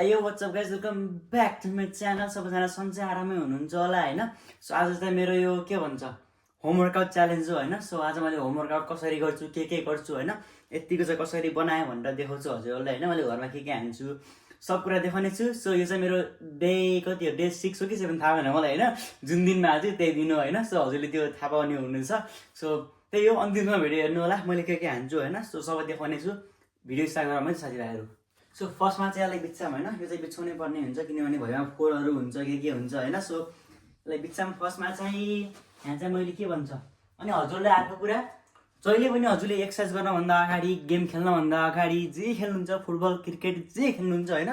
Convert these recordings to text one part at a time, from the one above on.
Hey yo, what's up guys? Welcome back to my channel. सबैजना सन्चै आरामै हुनुहुन्छ होला हैन। सो आज चाहिँ मेरो यो के भन्छ होमवर्कआउट च्यालेन्ज हो हैन। सो आज मैले होमवर्कआउट कसरी गर्छु के गर्छु हैन, यतिको चाहिँ कसरी बनाए भनेर देखाउँछु हजुरहरुलाई हैन। मैले घरमा के हान्छु सब कुरा देखाउने छु। सो यो चाहिँ मेरो डे कति हो, डे 6 हो कि 7 थाहा भएन मलाई हैन। जुन दिनमा आज त्यही दिन हो हैन। सो हजुरले त्यो थाहा पाउने हुनुहुन्छ। सो त्यही हो, अन्तिममा भिडियो हेर्नु होला मैले के हान्छु हैन। सो सबै देखाउने छु। भिडियो स्टार्ट गरौँ है साथीभाइहरु। सो फर्स्टमा चाहिँ यसलाई बिच्चाम होइन, यो चाहिँ बिछाउनै पर्ने हुन्छ किनभने भुइँमा फोहोरहरू हुन्छ के हुन्छ होइन। सो यसलाई बिच्चाम फर्स्टमा चाहिँ यहाँ चाहिँ मैले के भन्छ अनि हजुरले आएको कुरा जहिले पनि हजुरले एक्सर्साइज गर्नभन्दा अगाडि, गेम खेल्नभन्दा अगाडि, जे खेल्नुहुन्छ फुटबल क्रिकेट जे खेल्नुहुन्छ होइन,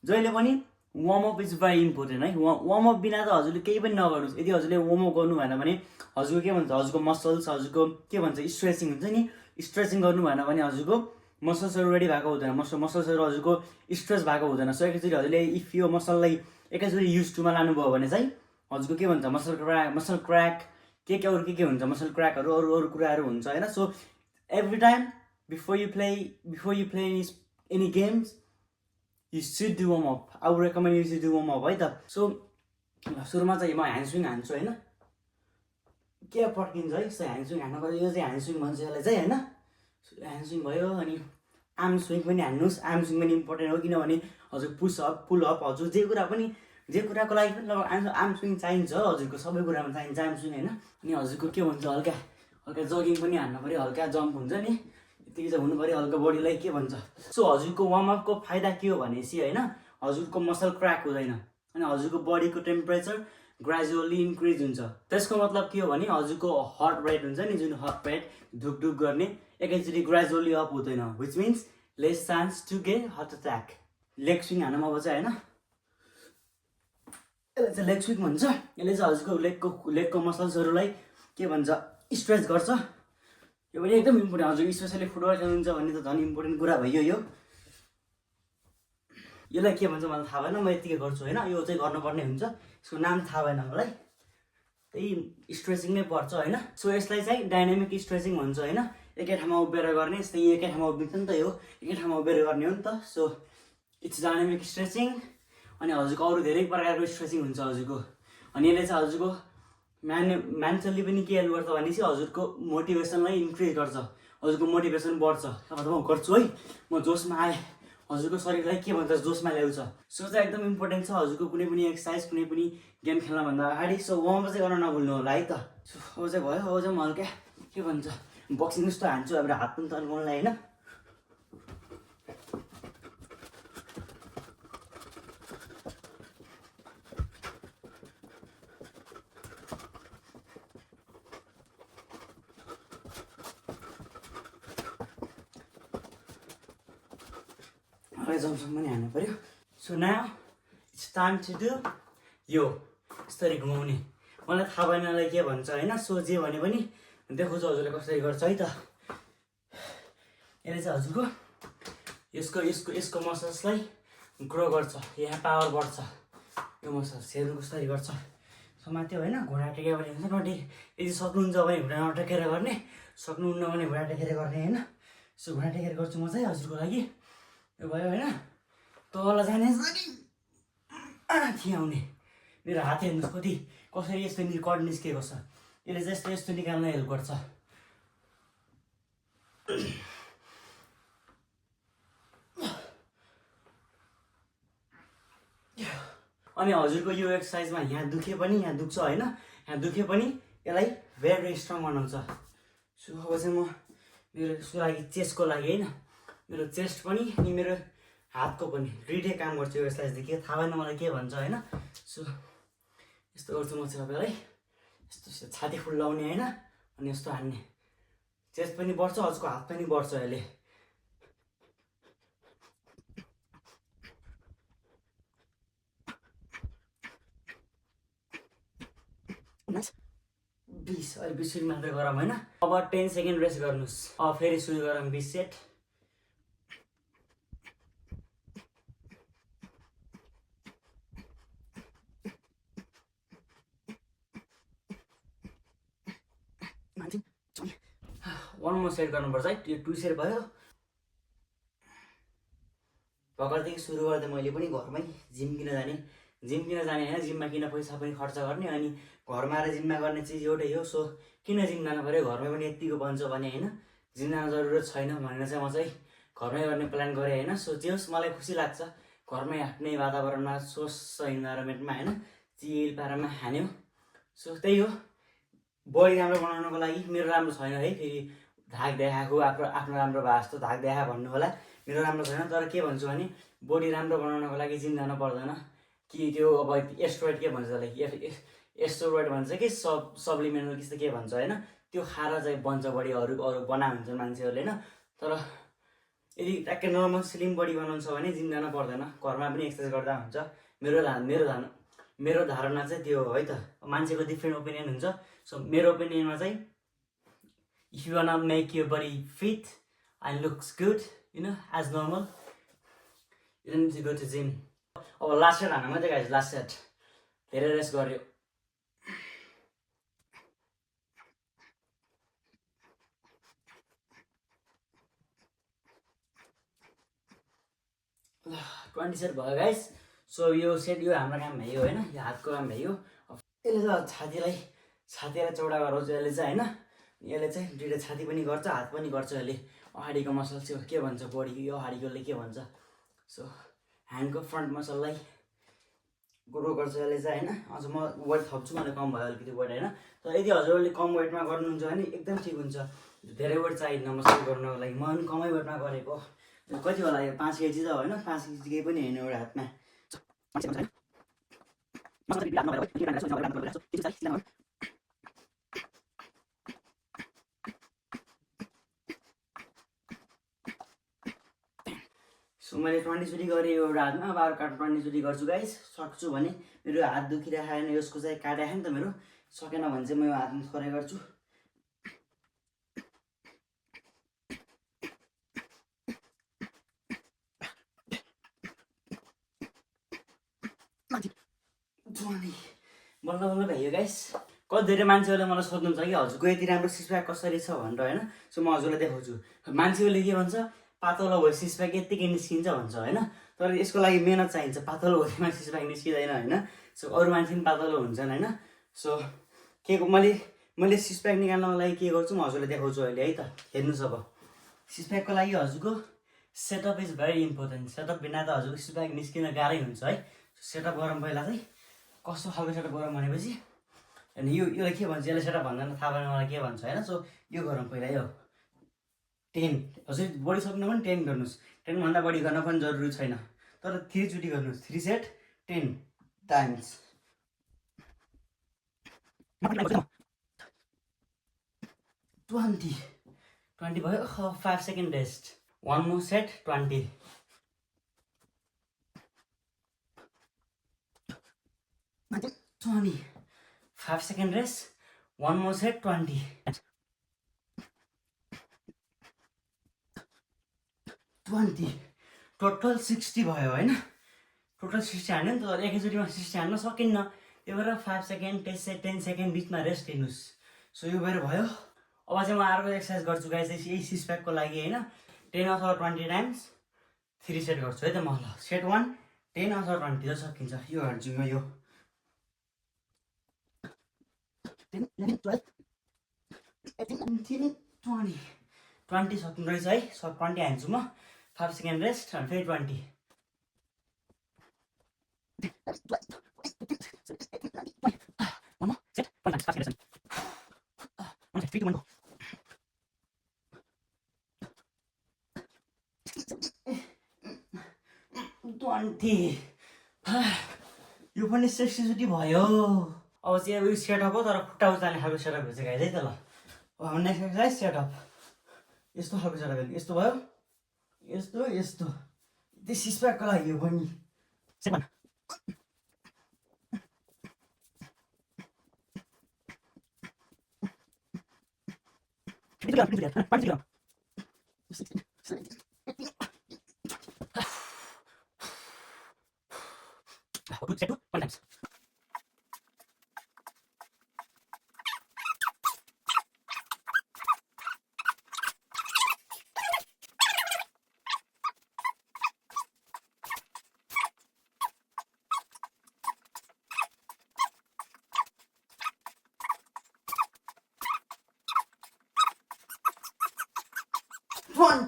जहिले पनि वार्मअप इज भेरी इम्पोर्टेन्ट है। वार्मअप बिना त हजुरले केही पनि नगर्नुहोस्। यदि हजुरले वार्मअप गर्नु भएन भने हजुरको के भन्छ, हजुरको मसल्स, हजुरको के भन्छ स्ट्रेचिङ हुन्छ नि, स्ट्रेचिङ गर्नु भएन भने हजुरको मसल्सहरू रेडी भएको हुँदैन, मसल्सहरू हजुरको स्ट्रेच भएको हुँदैन। सो एकैचोटि हजुरले इफ यो मसललाई एकैचोटि युज टुमा लानुभयो भने चाहिँ हजुरको के भन्छ मसल क्र्याक के अरू के हुन्छ, मसल क्र्याकहरू अरू कुराहरू हुन्छ होइन। So every time before you play any games you should do warm up. I would recommend you should do warm up है त। सो सुरुमा चाहिँ म ह्यान्डस्विङ हान्छु होइन, के पड्किन्छ है। सो ह्यान्डस्विङ हान्नुपर्छ, यो चाहिँ ह्यान्डस्विङ भन्छ यसलाई चाहिँ होइन। ह्यान्डस्विङ भयो अनि आर्म स्विङ पनि हान्नुहोस्। आर्म स्विङ पनि इम्पोर्टेन्ट हो किनभने हजुर पुसअप पुलअप हजुर जे कुराको लागि पनि लगभग आर्म स्विङ चाहिन्छ हजुरको, सबै कुरामा चाहिन्छ आर्म स्विङ होइन। अनि हजुरको के भन्छ हल्का जगिङ पनि हान्नु पऱ्यो, हल्का जम्प हुन्छ नि, यतिकै चाहिँ हुनु पऱ्यो हल्का बडीलाई के भन्छ। सो हजुरको वार्मअपको फाइदा के हो भनेपछि होइन, हजुरको मसल क्र्याक हुँदैन अनि हजुरको बडीको टेम्परेचर ग्रेजुअली इन्क्रिज हुन्छ। त्यसको मतलब के हो भने हजुरको हार्ट रेट हुन्छ नि, जुन हार्ट रेट ढुकढुक गर्ने एकैचोटि ग्रेजुअली अप हुँदैन, which means less chance to get heart attack. Leg swing हान्नुमा अब चाहिँ होइन, यसलाई चाहिँ लेग स्विङ भन्छ। यसले चाहिँ हजुरको लेगको मसल्सहरूलाई के भन्छ स्ट्रेच गर्छ। यो पनि एकदम इम्पोर्टेन्ट, हजुर स्पेसली फुटबल खेल्नुहुन्छ भने त झन् इम्पोर्टेन्ट कुरा भयो यो। यसलाई के भन्छ मलाई थाहा भएन, म यतिकै गर्छु होइन। यो चाहिँ गर्नुपर्ने हुन्छ, यसको नाम थाहा भएन मलाई, त्यही स्ट्रेचिङ नै पर्छ होइन। सो यसलाई चाहिँ डाइनामिक स्ट्रेचिङ भन्छ होइन। एकै ठाउँमा उभिएर गर्ने, यस्तै एकै ठाउँमा उभिन्छ नि त, यो एकै ठाउँमा उभिएर गर्ने हो नि त। So it's dynamic stretching. अनि हजुरको अरू धेरै प्रकारको स्ट्रेचिङ हुन्छ हजुरको। अनि यसले चाहिँ हजुरको मेन्टल्ली पनि के हेल्प गर्छ भनेपछि हजुरको मोटिभेसनलाई इन्क्रिज गर्छ, हजुरको मोटिभेसन बढ्छ। अब त म गर्छु है, म जोसमा आएँ, हजुरको शरीरलाई के भन्छ जोसमा ल्याउँछ। सो चाहिँ एकदम इम्पोर्टेन्ट छ हजुरको कुनै पनि एक्सर्साइज कुनै पनि गेम खेल्नभन्दा अगाडि। सो वार्मअप चाहिँ गर्न नभुल्नु होला है त। सो अब चाहिँ भयो, अब चाहिँ म हल्का के भन्छ बक्सिङ जस्तो हान्छु, अब हात पनि तन्काउनुलाई होइन। जम्पसम्म पनि हान्नु पऱ्यो। So now it's time to do यो यसरी घुमाउने। मलाई थाहा भएनलाई के भन्छ होइन। सो जे भने पनि देखाउँछु हजुरले कसरी गर्छ है त। यसले चाहिँ हजुरको यसको मसल्सलाई ग्रो गर्छ, यहाँ पावर बढ्छ यो मसल्स। हेर्नु कसरी गर्छ। सो माथि होइन घुँडा टेकेर पनि हुन्छ, यदि सक्नुहुन्छ भने घुँडा नटेकेर गर्ने, सक्नुहुन्न भने घुँडा टेकेर गर्ने होइन। सो घुँडा टेकेर गर्छु म चाहिँ हजुरको लागि। यो भयो होइन, तल जाने थिएँ आउने। मेरो हात हेर्नुहोस् कसरी यस्तो कट निस्केको छ। यसले चाहिँ यस्तो निकाल्न हेल्प गर्छ। अनि हजुरको यो एक्सर्साइजमा यहाँ दुखे पनि, यहाँ दुख्छ होइन, यहाँ दुखे पनि यसलाई भेरी स्ट्रङ बनाउँछ। सो अब चाहिँ म मेरो यसको लागि चेस्टको लागि होइन, मेरो चेस्ट पनि अनि मेरो हातको पनि दुइटै काम गर्छु यो एक्सर्साइजदेखि। थाहा भएन मलाई के भन्छ होइन। सो यस्तो गर्छु म चाहिँ तपाईँलाई, यस्तो छाती फुल्लाउने होइन, अनि यस्तो हान्ने, चेस्ट पनि बढ्छ, हजुरको हात पनि बढ्छ यसले। अहिले 20 मिनट मात्रै गरौँ होइन। अब 10 सेकेन्ड रेस्ट गर्नुहोस्, अब फेरि सुरु गरौँ 20 सेट। वान मोर सेट गर्नुपर्छ है। यो 2 सेट भयो, भर्खरदेखि सुरु गर्दै मैले पनि घरमै जिम किन जाने होइन, जिममा किन पैसा पनि खर्च गर्ने, अनि घरमा आएर जिममा गर्ने चिज एउटै हो। सो किन जिम जानु पऱ्यो, घरमै पनि यत्तिको बन्छ भने होइन, जिम जानु जरुरत छैन भनेर चाहिँ म चाहिँ घरमै गर्ने प्लान गरेँ होइन। सो जे होस् मलाई खुसी लाग्छ घरमै आफ्नै वातावरणमा स्वच्छ इन्भाइरोमेन्टमा होइन चिल पारामा हान्यो। सो त्यही हो, बडी राम्रो बनाउनको लागि मेरो राम्रो छैन है, फेरि धाक देखाएको आफ्नो राम्रो भए जस्तो धाक देखा भन्नु होला, मेरो राम्रो छैन। तर के भन्छु भने बडी राम्रो बनाउनको लागि जिम जानु पर्दैन कि त्यो अब एस्ट्रोइड के भन्छ त्यसलाई, एस्ट्रोइड भन्छ कि सप्लिमेन्ट त्यस्तो के भन्छ होइन, त्यो खाएर चाहिँ बन्छ बडी, अरू बना हुन्छ मान्छेहरूले होइन। तर यदि ट्याक्कै नर्मल स्लिम बडी बनाउनु छ भने जिम जानु पर्दैन, घरमा पनि एक्सर्साइज गर्दा हुन्छ। मेरो धारणा चाहिँ त्यो हो है त, मान्छेको डिफ्रेन्ट ओपिनियन हुन्छ। सो मेरो ओपिनियनमा चाहिँ if you want make your body fit and looks good as normal you don't go to gym. अब लास्ट सेट हान्न मात्रै गाइस, लास्ट सेट धेरै रेस्ट गर्यो। ल 20 सेट भयो गाइस। सो यो सेट यो हाम्रो काम भइयो होइन, यो हातको काम भइयो। यसले चाहिँ छातीलाई चौडा गराउँछ यसले चाहिँ होइन, यसले चाहिँ दुइटा छाती पनि गर्छ हात पनि गर्छ यसले। अगाडिको मसल चाहिँ के भन्छ बडीको, यो अगाडिकोले के भन्छ, सो ह्यान्डको फ्रन्ट मसललाई ग्रो गर्छ यसले चाहिँ होइन। अझ म वेट थप्छु, मलाई कम भयो अलिकति वेट होइन। तर यदि हजुरहरूले कम वेटमा गर्नुहुन्छ भने एकदम ठिक हुन्छ, धेरै वेट चाहिँदैन मसल गर्नको लागि। म पनि कमै वेटमा गरेको, कति होला यो 5 केजी त होइन, 5 केजी केही पनि होइन एउटा हातमा। सो मैले 20 चोटि गरेँ एउटा हातमा, अब अरू काट्नु 20 चोटि गर्छु गाइस। सक्छु भने, मेरो हात दुखिरहेको छैन, यसको चाहिँ काटेको नि त मेरो, सकेन भने चाहिँ म यो हातमा थोरै गर्छु। बल्ल बल्ल भइयो गाइस। कति धेरै मान्छेहरूले मलाई सोध्नुहुन्छ कि हजुरको यति राम्रो सिक्स प्याक कसरी छ भनेर होइन। सो म हजुरलाई देखाउँछु। मान्छेहरूले के भन्छ, पातलो भयो सिक्स प्याक यत्तिकै निस्किन्छ भन्छ होइन, तर यसको लागि मेहनत चाहिन्छ, पातलो भएमा सिक्स प्याक निस्किँदैन होइन। सो अरू मान्छे पनि पातलो हुन्छन् होइन। सो के मैले सिक्स प्याक निकाल्नको लागि के गर्छु म हजुरलाई देखाउँछु अहिले है त, हेर्नुहोस्। अब सिक्स प्याकको लागि हजुरको setup is very important. Setup बिना त हजुरको सिक्स प्याक निस्किन गाह्रै हुन्छ है। सेटअप गरौँ पहिला चाहिँ, कस्तो खालको सेटअप गरौँ भनेपछि, अनि योलाई के भन्छ, यसलाई सेटअप भन्दैन, थाहा भएन मलाई के भन्छ होइन। सो यो गरौँ पहिला, यो 10 हजुर बढी सक्नु पनि 10 गर्नुहोस्, 10 भन्दा बढी गर्न पनि जरुरी छैन, तर 3 चोटि गर्नुहोस्, 3 सेट 10 टाइम्स। 20 भयो, 5 second rest, 1 more set 20। 5 second rest, 1 more set 20। Total 60 भयो होइन, टोटल 60 हान्यो नि त, तर एकैचोटिमा 60 हान्न सकिन्न, त्यही भएर 5 सेकेन्ड 10 सेकेन्ड बिचमा रेस्ट लिनुहोस्। सो यो भएर भयो। अब चाहिँ म अर्को एक्सर्साइज गर्छु गाइस, यही सिक्स प्याकको लागि होइन। 10 अथवा 20 टाइम्स 3 सेट गर्छु है त म। ल सेट 1 10 अथवा 20 त सकिन्छ। यो हान्छु म, यो 10 11 12 18 19 20 20 सक्नु रहेछ है। 20 हान्छु म, 5 सेकेन्ड रेस्ट अनि फेरि 20। यो पनि 60 चोटि भयो। अब चाहिँ उयो सेटअप हो, तर खुट्टा उचाल्ने खालको सेटअप हुन्छ गाइस है त। ल अब हाम्रो नेक्स्ट एक्सर्साइज सेटअप, यस्तो खालको सेटअप हेर्नु, यस्तो भयो, यस्तो यस्तो, त्यो सिक्स प्याकको लागि हो पनि।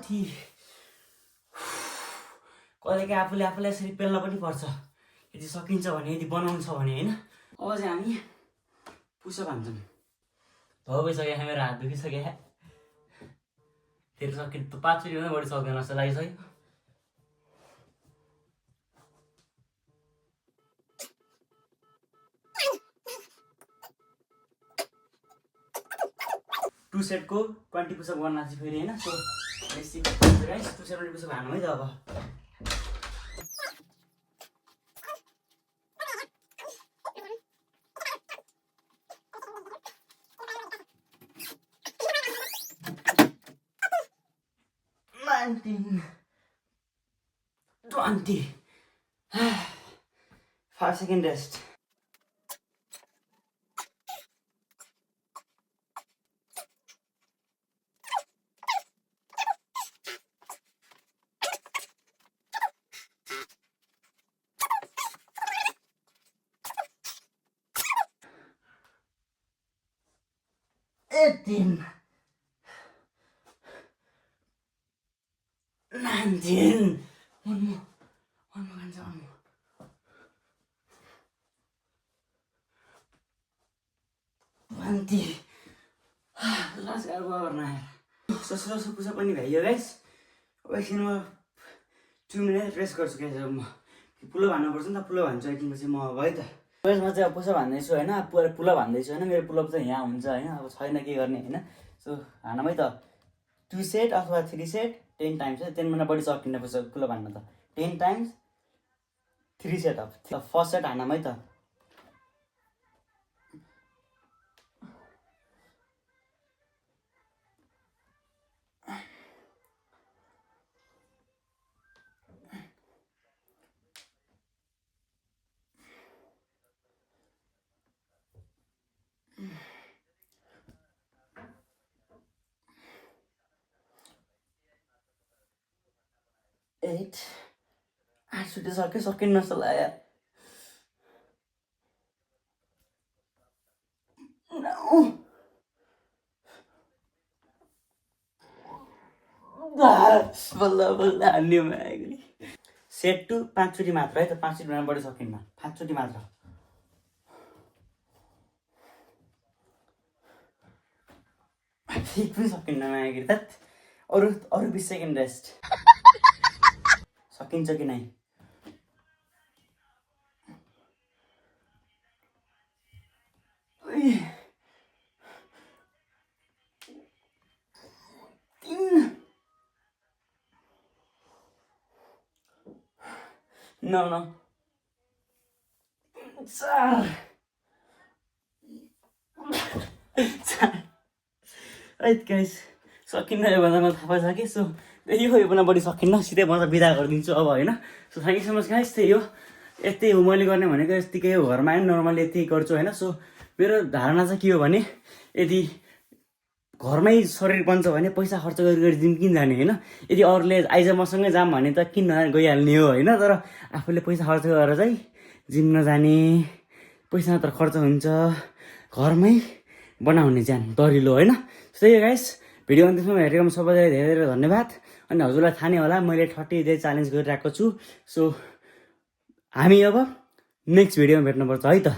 माथि कहिलेकाहीँ आफूले आफूलाई यसरी पेल्न पनि पर्छ यदि सकिन्छ भने यदि बनाउनु छ भने होइन। अब चाहिँ हामी पुसअप हान्छौँ। धो भइसक्यो मेरो हात दुखिसक्यो तेरो सकि 5 चोटि पनि बढी सक्दैन जस्तो लागिसक्यो। टु सेटको 20 पुसअप गर्न चाहिँ फेरि होइन। सो बेसी गाइस 2 सेट 20 पुसअप हान्नु है त अब। $19, $20, 5 second rest. $18, 19, one more, guys, one more. $20, last hour now. So push-up पनि भइयो गाइस। अब एकछिन म 2 मिनट रेस्ट गर्छु गाइस। अब म पुलअप हान्नुपर्छ नि त, पुलअप हान्छु एकछिनपछि म अब है त। गाइस म चाहिँ अब पुसअप हान्दैछु होइन, पुलअप हान्दैछु होइन। मेरो पुलअप चाहिँ यहाँ हुन्छ होइन, अब छैन के गर्ने होइन। सो हानौँ है त। 2 सेट अथवा 3 सेट 10 टाइम्स है। 10 भन्दा बढी सकिन्न पुलअप हान्न त। 10 times 3 set up. First set हानौँ है त। एट 8 छुटिसक्यो, सकिन्न जस्तो लाग्यो। 9 बल्ल बल्ल हान्यो मागली। सेट टु 5 चोटि मात्र है त, 5 चोटि भन्दा बढी सकिन्न, 5 चोटि मात्र। ठिक पनि सकिन्न मागली त। अरू 20 सेकेन्ड रेस्ट। सकिन्छ कि नै? No. 4 राइट गाइस, सकिन्न यो भन्दा मलाई थाहा पाइसकेँ। सो यो भन्दा बढी सकिन्न, सिधै म त बिदा गरिदिन्छु अब होइन। So thank you so much guys. त्यही हो, यस्तै हो मैले गर्ने भनेको, यत्तिकै हो घरमा आयो नर्मली यति गर्छु होइन। सो मेरो धारणा चाहिँ के हो भने, यदि घरमै शरीर बन्छ भने पैसा खर्च गरी जिम किन जाने होइन। यदि अरूले आइज मसँगै जाऊँ भने त किन गइहाल्ने हो होइन। तर आफूले पैसा खर्च गरेर चाहिँ जिम नजाने, पैसा मात्र खर्च हुन्छ, घरमै बनाउने ज्यान दरिलो होइन। त्यही हो गाइस, भिडियो अन्तिमसम्म हेरेकोमा सबैलाई धेरै धेरै धन्यवाद। अनि हजुरलाई थाहा नै होला मैले 30 डे च्यालेन्ज गरिरहेको छु। सो हामी अब नेक्स्ट भिडियोमा भेट्नुपर्छ है त।